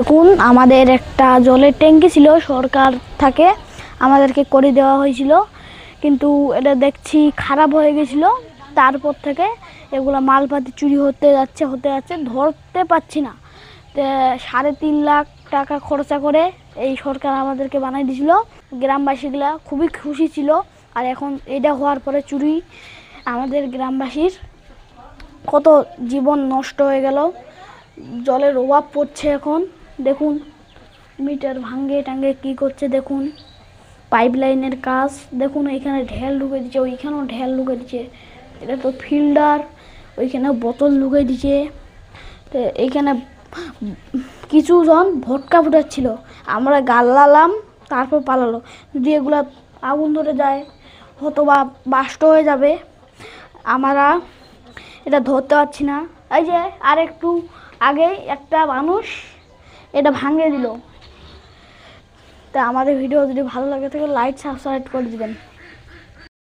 দেখুন, আমাদের একটা জলের ট্যাঙ্কি ছিল, সরকার থেকে আমাদেরকে করে দেওয়া হয়েছিল, কিন্তু এটা দেখছি খারাপ হয়ে গেছিল। তারপর থেকে এগুলো মালপাতি চুরি হতে যাচ্ছে, ধরতে পারছি না। 3.5 লাখ টাকা খরচা করে এই সরকার আমাদেরকে বানাই দিয়েছিল। গ্রামবাসীগুলা খুবই খুশি ছিল। আর এখন এটা হওয়ার পরে চুরি, আমাদের গ্রামবাসীর কত জীবন নষ্ট হয়ে গেল। জলের অভাব পড়ছে এখন। দেখুন, মিটার ভাঙ্গে টাঙ্গে কি করছে দেখুন। পাইপ লাইনের কাজ দেখুন, এখানে ঢেল ঢুকে দিচ্ছে, ওইখানেও ঢেল ঢুকে দিচ্ছে। এটা তো ফিল্টার, ওইখানে বোতল ঢুকে দিচ্ছে। তো এইখানে কিছু জন ভটকা ফুটাচ্ছিল, আমরা গাল্লালাম, তারপর পালালো। যদি এগুলা আগুন ধরে যায় হয়তো বা বাস্ট হয়ে যাবে, আমরা এটা ধরতে পারছি না। এই যে আর একটু আগেই একটা মানুষ এটা ভাঙিয়ে দিল। তা আমাদের ভিডিও যদি ভালো লাগে থাকে লাইক সাবস্ক্রাইব করে দিবেন।